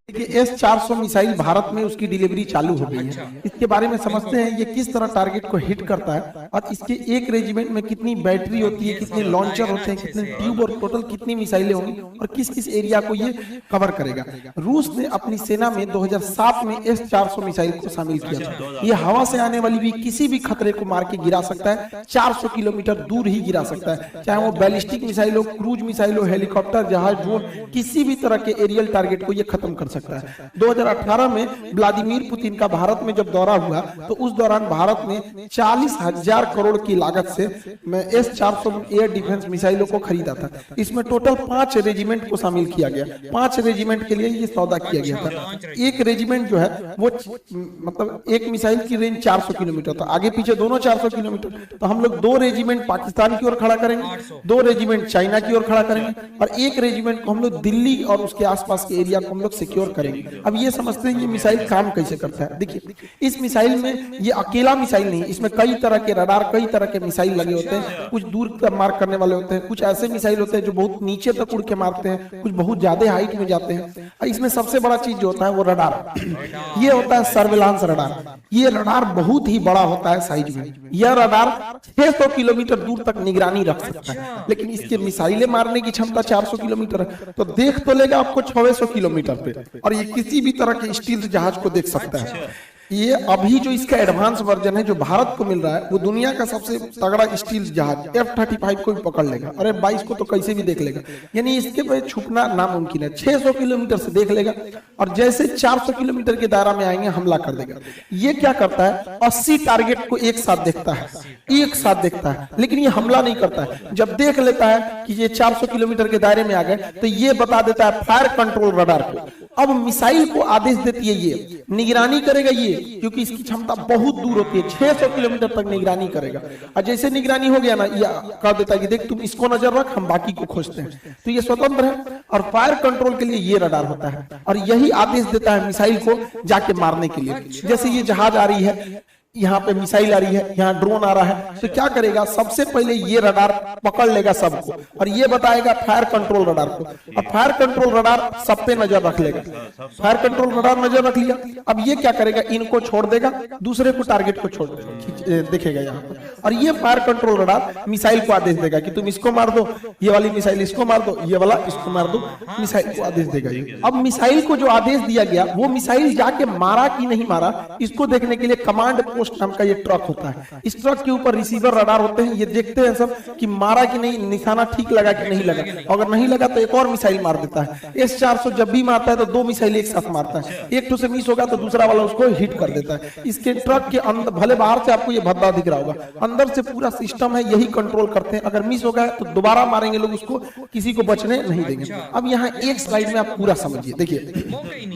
देखिए S-400 missile Bharat में उसकी डिलीवरी चालू हो गई है। इसके बारे में समझते हैं ये किस तरह टारगेट को हिट करता है और इसके एक रेजिमेंट में कितनी बैटरी होती है, कितने लॉन्चर होते हैं, कितने ट्यूब और टोटल कितनी मिसाइलें होंगी और किस किस एरिया को ये कवर करेगा। रूस ने अपनी सेना में 2007 में S-400 मिसाइल को शामिल किया था। ये हवा से आने वाली भी किसी भी खतरे को मार के गिरा सकता है, 400 किलोमीटर दूर ही गिरा सकता है, चाहे वो बैलिस्टिक मिसाइल हो, क्रूज मिसाइल हो, हेलीकॉप्टर, जहाज, ड्रोन, किसी भी तरह के एरियल टारगेट को ये खत्म कर सकता है। 2018 में व्लादिमीर पुतिन का भारत में जब दौरा हुआ तो उस दौरान भारत ने 40,000 करोड़ की लागत से S-400 एयर डिफेंस मिसाइलों को खरीदा था। इसमें टोटल 5 रेजिमेंट को शामिल किया गया। 5 रेजिमेंट के लिए ये सौदा किया गया था। एक रेजिमेंट जो है वो मतलब एक मिसाइल की रेंज 400 किलोमीटर था, आगे पीछे दोनों 400 किलोमीटर। तो हम लोग 2 रेजिमेंट पाकिस्तान की ओर खड़ा करेंगे, 2 रेजिमेंट चाइना की ओर खड़ा करेंगे और एक रेजिमेंट को हम लोग दिल्ली और उसके आसपास के एरिया को हम लोग सिक्योर करेंगे। अब ये समझते हैं ये मिसाइल काम कैसे करता है। देखिए इस मिसाइल में ये अकेला मिसाइल नहीं, इसमें कई तरह के रडार, कई तरह के मिसाइल लगे होते हैं। कुछ दूर तक मार करने वाले होते हैं, कुछ ऐसे मिसाइल होते हैं जो बहुत नीचे तक उड़ के मारते हैं, कुछ बहुत ज्यादा हाइट में जाते हैं। इसमें सबसे बड़ा चीज जो होता है वो रडार, ये होता है सर्विलांस रडार। ये रडार बहुत ही बड़ा होता है साइज में। यह रडार 600 किलोमीटर दूर तक निगरानी रख सकता है, लेकिन इसके मिसाइलें मारने की क्षमता 400 किलोमीटर है। तो देख तो लेगा आपको 600 किलोमीटर पे और ये किसी भी तरह के स्टील जहाज को देख सकता है। ये अभी जो इसका एडवांस वर्जन है जो भारत को मिल रहा है वो दुनिया का सबसे तगड़ा स्टील जहाज F-35 को भी पकड़ लेगा। अरे 22 को तो कैसे भी देख लेगा, यानी इसके पे छुपना नामुमकिन है। 600 किलोमीटर से देख लेगा और जैसे 400 किलोमीटर के दायरा में आएंगे हमला कर देगा। ये क्या करता है, 80 टारगेट को एक साथ देखता है, एक साथ देखता है, लेकिन ये हमला नहीं करता है। जब देख लेता है कि ये 400 किलोमीटर के दायरे में आ गए तो ये बता देता है फायर कंट्रोल रडार को। अब मिसाइल को आदेश देती है, ये निगरानी करेगा ये, क्योंकि इसकी क्षमता बहुत दूर होती है, 600 किलोमीटर तक निगरानी करेगा। और जैसे निगरानी हो गया ना, ये कह देता है कि देख तुम इसको नजर रख, हम बाकी को खोजते हैं। तो ये स्वतंत्र है और फायर कंट्रोल के लिए ये रडार होता है और यही आदेश देता है मिसाइल को जाके मारने के लिए। जैसे ये जहाज आ रही है, यहाँ पे मिसाइल आ रही है, यहाँ ड्रोन आ रहा है, तो क्या करेगा, सबसे पहले ये रडार पकड़ लेगा सबको और ये बताएगा फायर कंट्रोल रडार को। अब फायर कंट्रोल रडार सब पे नजर रख लेगा। फायर कंट्रोल रडार नजर रख लिया, अब ये क्या करेगा, इनको छोड़ देगा, दूसरे को टारगेट को छोड़ देगा, देखेगा यहाँ पर। और ये फायर कंट्रोल रडार मिसाइल को आदेश देगा कि तुम इसको मार दो, ये वाली मिसाइल इसको मार दो, ये वाला इसको मार दो, मिसाइल को आदेश देगा ये। अब मिसाइल को जो आदेश दिया गया वो मिसाइल जाके मारा कि नहीं मारा, इसको देखने के लिए कमांड नाम का ये ट्रक होता है। इस ट्रक के ऊपर रिसीवर रडार होते हैं, ये देखते हैं सब कि मारा कि नहीं, निशाना ठीक लगा कि नहीं लगा। अगर नहीं लगा तो एक और मिसाइल मार देता है। S-400 जब भी मारता है तो 2 मिसाइल एक साथ मारता है, एक तो से मिस होगा तो दूसरा वाला उसको हिट कर देता है। इसके ट्रक के अंदर, भले बाहर से आपको ये भद्दा दिख रहा होगा, अंदर से पूरा सिस्टम है, यही कंट्रोल करते हैं। अगर मिस होगा तो दोबारा मारेंगे लोग उसको, किसी को बचने नहीं देंगे। अब यहाँ एक स्लाइड में आप पूरा समझिए। देखिए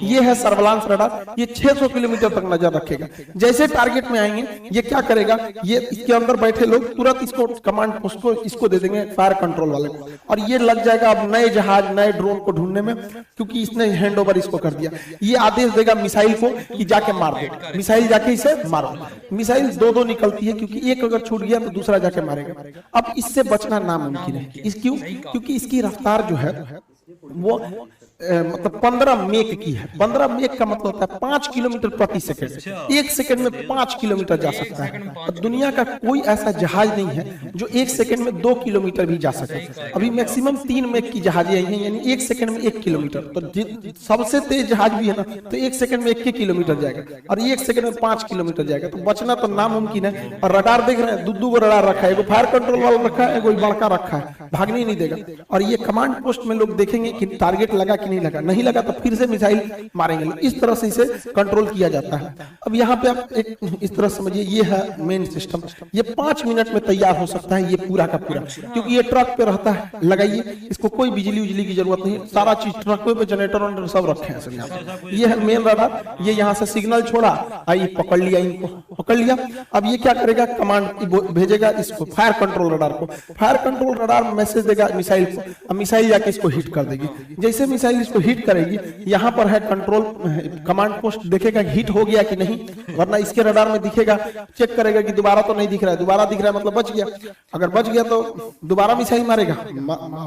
ये है सर्विलांस रडार, ये 600 किलोमीटर तक नजर रखेगा। जैसे टारगेट में आएंगे ये क्या करेगा, ये इसके अंदर बैठे लोग तुरंत इसको कमांड उसको इसको दे देंगे फायर कंट्रोल वाले को, और ये लग जाएगा अब नए जहाज, नए ड्रोन को ढूंढने में, क्योंकि इसने हैंड ओवर इसको कर दिया। ये आदेश देगा मिसाइल को कि जाके मार दो, मिसाइल जाके इसे मारो। मिसाइल 2-2 निकलती है, क्योंकि एक अगर छूट गया तो दूसरा जाके मारेगा। अब इससे बचना नामुमकिन है। क्योंकि इसकी रफ्तार जो है वो मतलब 15 मेक की है। 15 मेक का मतलब होता है 5 किलोमीटर प्रति सेकंड। 1 सेकंड में 5 किलोमीटर जा सकता है। और दुनिया का कोई ऐसा जहाज नहीं है जो 1 सेकंड में 2 किलोमीटर भी जा सके। अभी मैक्सिमम 3 मेक की जहाज आई हैं, यानी 1 सेकंड में 1 किलोमीटर। तो सबसे तेज जहाज भी है ना, तो 1 सेकंड में 1 किलोमीटर जाएगा और 1 सेकंड में 5 किलोमीटर जाएगा। तो बचना तो नामुमकिन है। और रडार देख रहे हैं, 2-2 गो रडार रखा है, एगो फायर कंट्रोल वाला रखा है, एगो बड़का रखा है, भागने ही नहीं देगा। और ये कमांड पोस्ट में लोग देखेंगे कि टारगेट लगा नहीं लगा, नहीं लगा तो फिर से मिसाइल मारेंगे। इस तरह से इसे कंट्रोल किया जाता है। अब यहाँ पे आप एक इस तरह समझिए, ये है मेन सिस्टम। ये 5 मिनट में तैयार हो सकता है, ये पूरा का पूरा, क्योंकि ये ट्रक पे रहता है। लगाइए, इसको कोई बिजली की जरूरत नहीं, सारा चीज ट्रक पे जनरेटर सब रखे हैं सब यहाँ। ये है मेन रडार, ये यहाँ से सिग्नल छोड़ा, आई पकड़ लिया, इनको पकड़ लिया। अब ये क्या करेगा, कमांड भेजेगा इसको फायर कंट्रोल रडार को। फायर कंट्रोल रडार मैसेज देगा मिसाइल को, अब मिसाइल जाके इसको हिट कर देगी। जैसे मिसाइल मिसाइल इसको हिट करेगी, यहाँ पर है कंट्रोल कमांड पोस्ट, देखेगा हिट हो गया कि नहीं, वरना इसके रडार में दिखेगा, चेक करेगा कि दोबारा तो नहीं दिख रहा है, दोबारा दिख रहा है मतलब बच गया, अगर बच गया तो दोबारा मिसाइल मारेगा,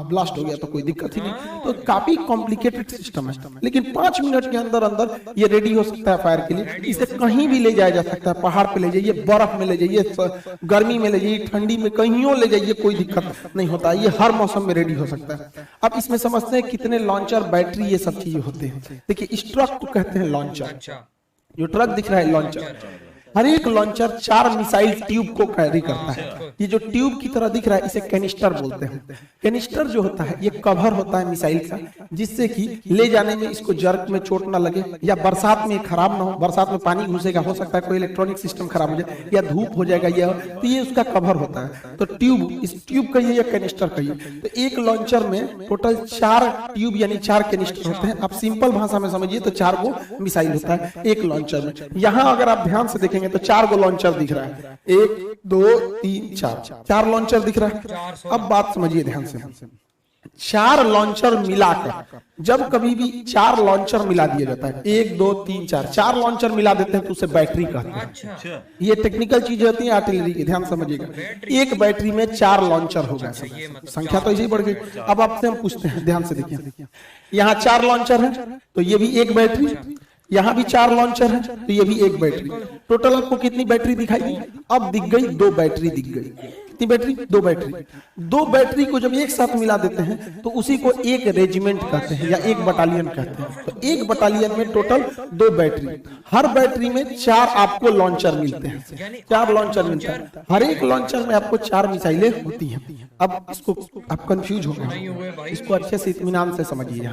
ब्लास्ट हो गया तो कोई दिक्कत ही नहीं। तो काफी कॉम्प्लिकेटेड सिस्टम है, लेकिन 5 मिनट के अंदर अंदर ये रेडी हो सकता है फायर के लिए। इसे कहीं भी ले जाया जा सकता है, पहाड़ पे ले जाइए, बर्फ में ले जाइए, गर्मी में ले जाइए, ठंडी में, कहीं ले जाइए, कोई दिक्कत नहीं होता, ये हर मौसम में रेडी हो सकता है। अब इसमें समझते हैं कितने लॉन्चर, बैटरी, ये सब चीजें होते हैं। देखिए इस ट्रक को कहते हैं लॉन्चर, जो ट्रक दिख रहा है लॉन्चर, हर एक लॉन्चर 4 मिसाइल ट्यूब को कैरी करता है। ये जो ट्यूब की तरह दिख रहा है इसे कैनिस्टर बोलते हैं। कैनिस्टर जो होता है ये कवर होता है मिसाइल का, जिससे कि ले जाने में इसको जर्क में चोट ना लगे, या बरसात में खराब ना हो, बरसात में पानी घुसेगा, हो सकता है कोई इलेक्ट्रॉनिक सिस्टम खराब हो जाए, या धूप हो जाएगा, तो ये उसका कवर होता है। तो ट्यूब, इस ट्यूब कहिए या कैनिस्टर कहिए। तो एक लॉन्चर में टोटल 4 ट्यूब यानी 4 कैनिस्टर होते हैं। आप सिंपल भाषा में समझिए तो 4 गो मिसाइल होता है एक लॉन्चर में। यहाँ अगर आप ध्यान से देखेंगे तो 4 गो लॉन्चर दिख रहा है, 1 2 3 4 लॉन्चर दिख रहा है। अब बात समझिए ध्यान से, 4 लॉन्चर मिलाकर, जब कभी भी 4 लॉन्चर मिला दिया जाता है, 1 2 3 4 लॉन्चर मिला देते हैं तो उसे बैटरी कहते हैं। ये टेक्निकल चीजें होती है आर्टिलरी की, ध्यान समझिएगा। एक बैटरी में 4 लॉन्चर होगा, संख्या तो ऐसे ही बढ़ गई। अब आपसे हम पूछते हैं, ध्यान से देखिए, यहाँ 4 लॉन्चर है तो ये भी एक बैटरी, यहाँ भी 4 लॉन्चर है तो ये भी एक बैटरी। टोटल आपको कितनी बैटरी दिखाई दी? अब दिख गई 2 बैटरी दिख गई। कितनी बैटरी? 2 बैटरी। 2 बैटरी को जब एक साथ मिला देते हैं तो उसी को एक रेजिमेंट कहते हैं या एक बटालियन कहते हैं। तो एक बटालियन में टोटल 2 बैटरी, हर बैटरी में 4 आपको लॉन्चर मिलते हैं, 4 लॉन्चर मिलता है। हर एक लॉन्चर में आपको 4 मिसाइलें होती हैं। अब इसको आप कंफ्यूज हो गए, इसको अच्छे से इत्मीनान से समझिए।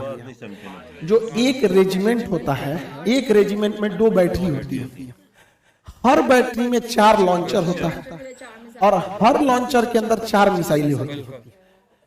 जो एक रेजिमेंट होता है, एक रेजिमेंट में 2 बैटरी होती है, हर बैटरी में 4 लॉन्चर होता है और हर लॉन्चर के अंदर 4 मिसाइलें होती हैं।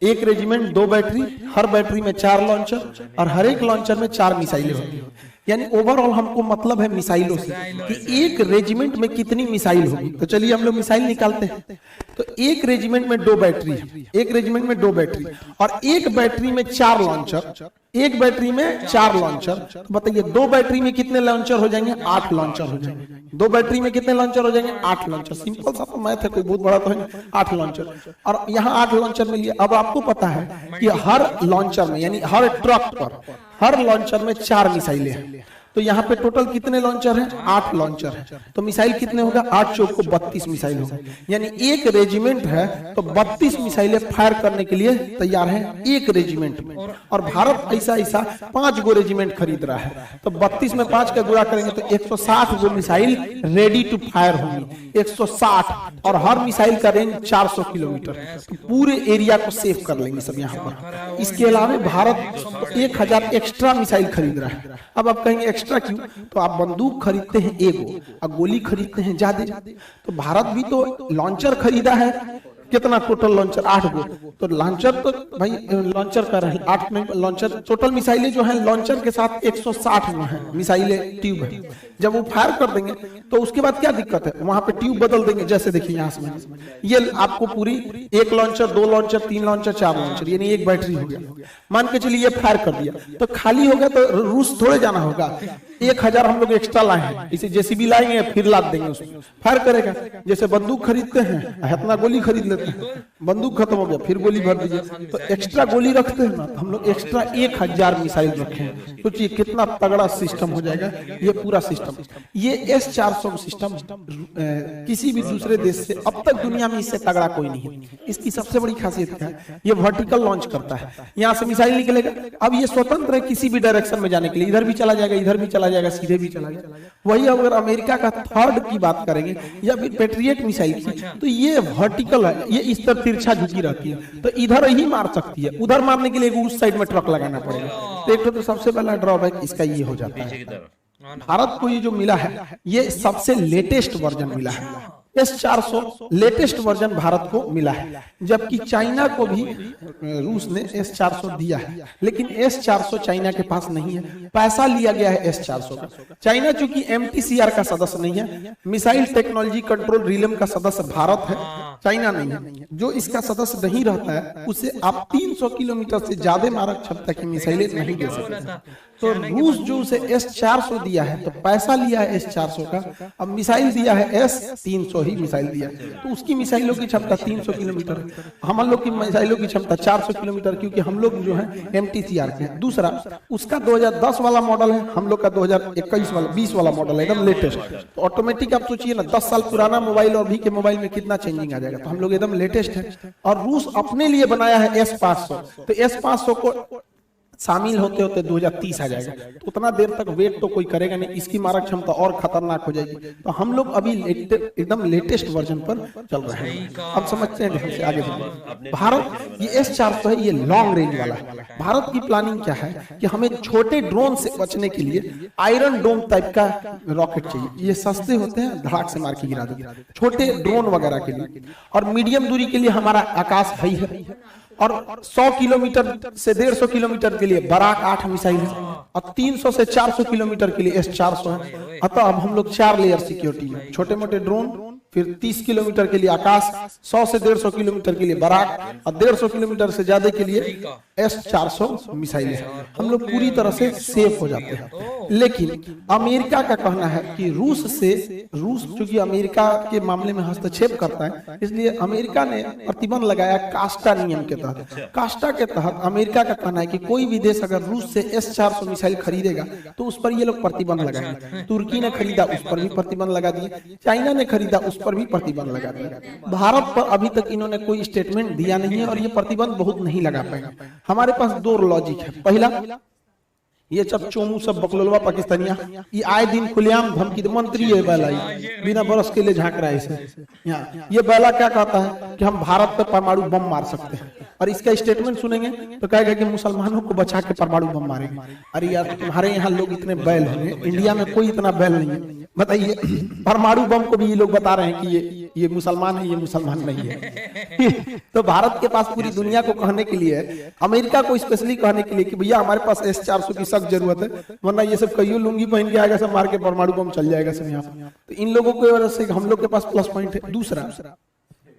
एक रेजिमेंट 2 बैटरी, हर बैटरी में 4 लॉन्चर और हर एक लॉन्चर में 4 मिसाइलें होती हैं। यानी ओवरऑल हमको मतलब है मिसाइलों से कि एक रेजिमेंट में कितनी मिसाइल होगी। तो चलिए हम लोग मिसाइल निकालते हैं। तो एक रेजिमेंट में 2 बैटरी, एक रेजिमेंट में 2 बैटरी और एक बैटरी में 4 लॉन्चर, एक बैटरी में 4 लॉन्चर। तो बताइए 2 बैटरी में कितने लॉन्चर हो जाएंगे? 8 लॉन्चर हो जाएंगे। 2 बैटरी में कितने लॉन्चर हो जाएंगे? 8 लॉन्चर। सिंपल सा तो मैथ है, कोई बहुत बड़ा तो है। 8 लॉन्चर और यहाँ 8 लॉन्चर मिल गया। अब आपको पता है कि हर लॉन्चर में यानी हर ट्रक पर, हर लॉन्चर में 4 मिसाइलें हैं। तो यहाँ पे टोटल कितने लॉन्चर हैं? 8 लॉन्चर है। तो मिसाइल कितने होगा? 8 चौक को 32 मिसाइल होगा। यानी एक रेजिमेंट है तो 32 मिसाइलें फायर करने के लिए तैयार है एक रेजिमेंट में। और भारत ऐसा 5 गो रेजिमेंट खरीद रहा है, तो 32 में 5 का गुणा करेंगे तो 160 गो मिसाइल रेडी टू फायर होंगी। 160 और हर मिसाइल का रेंज 400 किलोमीटर, तो पूरे एरिया को सेव कर लेंगे सब यहाँ पर। इसके अलावा भारत 1000 एक्स्ट्रा मिसाइल खरीद रहा है। अब आप कहेंगे एक्स्ट्रा क्यों? तो आप बंदूक खरीदते हैं एगो और गोली खरीदते हैं ज्यादा, तो भारत भी तो लॉन्चर खरीदा है। कितना टोटल लॉन्चर? 8 गो। तो लॉन्चर तो भाई लॉन्चर का रहे 8 में लॉन्चर, टोटल मिसाइलें जो है लॉन्चर के साथ 160 में है मिसाइलें, ट्यूब है। जब वो फायर कर देंगे तो उसके बाद क्या दिक्कत है? वहां पे ट्यूब बदल देंगे। जैसे देखिए यहाँ से ये आपको पूरी 1 लॉन्चर, 2 लॉन्चर, 3 लॉन्चर, 4 लॉन्चर, यानी एक बैटरी हो गया। मान के चलिए ये फायर कर दिया तो खाली हो गया तो रूस थोड़े जाना होगा। 1000 हम लोग एक्स्ट्रा लाए हैं, इसे जेसीबी लाएंगे फिर लाद देंगे, उसमें फायर करेगा। जैसे बंदूक खरीदते हैं, इतना गोली खरीद लेते हैं, बंदूक खत्म हो गया फिर गोली भर दीजिए। तो एक्स्ट्रा गोली रखते हैं ना, हम लोग एक्स्ट्रा 1000 मिसाइल रखे हैं। सोचिए कितना तगड़ा सिस्टम हो जाएगा ये पूरा सिस्टम। ये S-400 सिस्टम किसी भी दूसरे देश से अब तक दुनिया में इससे तगड़ा कोई नहीं है। इसकी सबसे बड़ी खासियत क्या है? ये वर्टिकल लॉन्च करता है, यहाँ से मिसाइल निकलेगा। अब ये स्वतंत्र है किसी भी डायरेक्शन में जाने के लिए, इधर भी चला जाएगा, इधर भी चला जाएगा, सीधे भी चला जाएगा। वही अगर अमेरिका का थर्ड की बात करेंगे या फिर पेट्रियट मिसाइल की, तो ये वर्टिकल है, ये इस तरह तिरछा झुकी रहती है, तो इधर ही मार सकती है। उधर मारने के लिए उस साइड में ट्रक लगाना पड़ेगा। तो एक तो सबसे पहला ड्रॉबैक इसका ये हो जाता है। भारत को ये जो मिला है ये सबसे लेटेस्ट वर्जन मिला है। S-400 लेटेस्ट वर्जन भारत को मिला है, जबकि चाइना को भी रूस ने S-400 दिया है, लेकिन S-400 चाइना के पास नहीं है। पैसा लिया गया है S-400 का। चाइना चूंकि MTCR का सदस्य नहीं है, मिसाइल टेक्नोलॉजी कंट्रोल रिलेम का सदस्य भारत है, चाइना नहीं है। जो इसका सदस्य नहीं रहता है उसे आप 300 किलोमीटर से ज्यादा मारक क्षमता की मिसाइलें नहीं दे सकते। तो रूस जो उसे S-400 दिया है, तो पैसा लिया है S-400 का, अब मिसाइल दिया है S-300 ही मिसाइल दिया है, तो उसकी मिसाइलों की क्षमता 300 किलोमीटर है, हम लोग की मिसाइलों की क्षमता 400 किलोमीटर, क्योंकि हम लोग जो है MTCR के हैं। दूसरा, उसका 2010 वाला मॉडल है, हम लोग का 2021 वाला 20 वाला मॉडल है, एकदम लेटेस्ट। तो ऑटोमेटिक आप सोचिए ना, 10 साल पुराना मोबाइल और अभी के मोबाइल में कितना चेंजिंग आ जाएगा। तो हम लोग एकदम लेटेस्ट है। और रूस अपने लिए बनाया है S-500, तो S-500 को शामिल होते होते 2030 आ जाएगा। तो उतना देर तक वेट तो कोई करेगा नहीं, इसकी मारक क्षमता और खतरनाक हो जाएगी। तो हम लोग अभी एकदम लेटेस्ट वर्जन पर चल रहे हैं। अब समझते हैं ध्यान से आगे बढ़िए। भारत ये S-400 है, ये लॉन्ग रेंज वाला है। भारत की प्लानिंग क्या है कि हमें छोटे ड्रोन से बचने के लिए आयरन डोम टाइप का रॉकेट चाहिए। ये सस्ते होते हैं, धड़ाक से मार के गिरा देते, छोटे ड्रोन वगैरह के लिए। और मीडियम दूरी के लिए हमारा आकाश है, और 100 किलोमीटर से 150 किलोमीटर के लिए बराक 8 मिसाइल है, और 300 से 400 किलोमीटर के लिए S-400 है। अतः अब हम लोग 4 लेयर सिक्योरिटी में, छोटे मोटे ड्रोन, फिर 30 किलोमीटर के लिए आकाश, 100 से 150 किलोमीटर के लिए बराक, और 150 किलोमीटर से ज्यादा के लिए S-400 मिसाइल है। हम लोग पूरी तरह से सेफ हो जाते हैं। लेकिन अमेरिका का कहना है कि रूस चूंकि अमेरिका के मामले में हस्तक्षेप करता है, इसलिए अमेरिका ने प्रतिबंध लगाया कास्टा नियम के तहत। कास्टा के तहत अमेरिका का कहना है कि कोई भी देश अगर रूस से S-400 मिसाइल खरीदेगा तो उस पर ये लोग प्रतिबंध लगाएंगे। तुर्की ने खरीदा, उस पर भी प्रतिबंध लगा दिए। चाइना ने खरीदा, उस पर भी प्रतिबंध लगा दिया। भारत पर अभी तक इन्होंने कोई स्टेटमेंट दिया नहीं है, और ये प्रतिबंध बहुत नहीं लगा पाएंगे। हमारे पास 2 लॉजिक है। पहला, ये सब चोमू सब बकलोलवा पाकिस्तानिया, ये आए दिन खुलेआम धमकी, मंत्री है बैला, बिना बरस के लिए झांक रहा है इसे। यहाँ ये बैला क्या कहता है कि हम भारत पर परमाणु बम मार सकते हैं, और इसका स्टेटमेंट सुनेंगे तो कहेगा कि मुसलमानों को बचा के परमाणु बम मारेंगे। अरे यार, तुम्हारे यहाँ लोग इतने बैल होंगे, इंडिया में कोई इतना बैल नहीं है। बताइए, परमाणु बम को भी ये लोग बता रहे हैं कि ये मुसलमान है, ये मुसलमान नहीं है। तो भारत के पास पूरी दुनिया को कहने के लिए, अमेरिका को स्पेशली कहने के लिए कि भैया हमारे पास S-400 की सख्त जरूरत है, वरना ये सब कईयों लुंगी पहन के आएगा, सब मार के परमाणु बम चल जाएगा सब यहाँ पर। तो इन लोगों की वजह से हम लोग के पास प्लस पॉइंट है। दूसरा,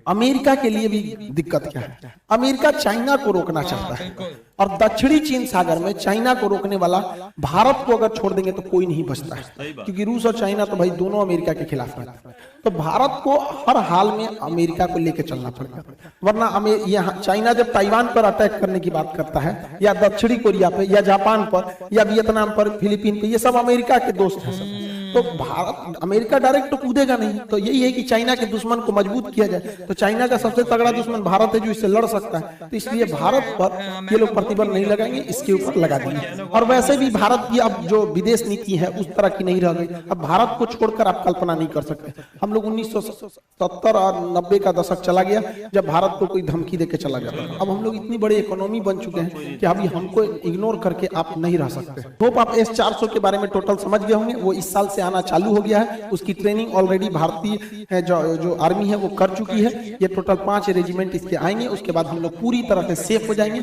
अमेरिका के लिए भी दिक्कत क्या है, अमेरिका चाइना को रोकना चाहता है, और दक्षिणी चीन सागर में चाइना को रोकने वाला भारत को अगर छोड़ देंगे तो कोई नहीं बचता है, क्योंकि रूस और चाइना तो भाई दोनों अमेरिका के खिलाफ रहता है। तो भारत को हर हाल में अमेरिका को लेकर चलना पड़ेगा, वरना यहाँ चाइना जब ताइवान पर अटैक करने की बात करता है, या दक्षिणी कोरिया पे, या जापान पर, या वियतनाम पर, फिलीपीन पे, ये सब अमेरिका के दोस्त हैं सब। तो भारत, अमेरिका डायरेक्ट तो कूदेगा नहीं। तो यही है कि चाइना के दुश्मन को मजबूत किया जाए। तो चाइना का सबसे तगड़ा दुश्मन भारत है, जो इससे लड़ सकता है। तो इसलिए भारत पर ये लोग प्रतिबंध नहीं लगाएंगे, इसके ऊपर लगा देंगे। और वैसे भी भारत की अब जो विदेश नीति है उस तरह की नहीं रह गई। अब भारत को छोड़कर आप कल्पना नहीं कर सकते। हम लोग 1970 और 90 का दशक चला गया जब भारत को कोई धमकी देके चला जाता था। अब हम लोग इतनी बड़ी इकोनॉमी बन चुके हैं कि अभी हमको इग्नोर करके आप नहीं रह सकते। होप आप S-400 के बारे में टोटल समझ गए होंगे। वो इस साल से आना चालू हो गया है, उसकी ट्रेनिंग ऑलरेडी भारतीय जो आर्मी है वो कर चुकी है। ये टोटल 5 रेजिमेंट इसके आएंगे, उसके बाद हम लोग पूरी तरह से सेफ हो जाएंगे।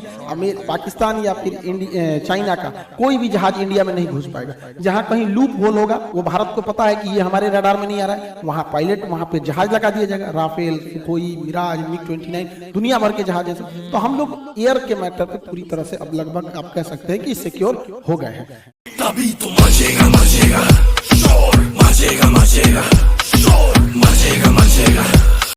पाकिस्तान या फिर चाइना का कोई भी जहाज इंडिया में नहीं घुस पाएगा। जहां कहीं लूप होल होगा, वो भारत को पता है कि ये हमारे रडार में नहीं आ रहा है, वहां पायलट, वहां पे जहाज लगा दिया जाएगा, राफेल, सुखोई, मिराज, MiG-29, दुनिया भर के जहाज है। तो हम लोग एयर के मैटर पे पूरी तरह से अब लगभग आप कह सकते हैं कि सिक्योर हो गए हैं। तभी तो मचेगा शोर, मचेगा शोर, मचेगा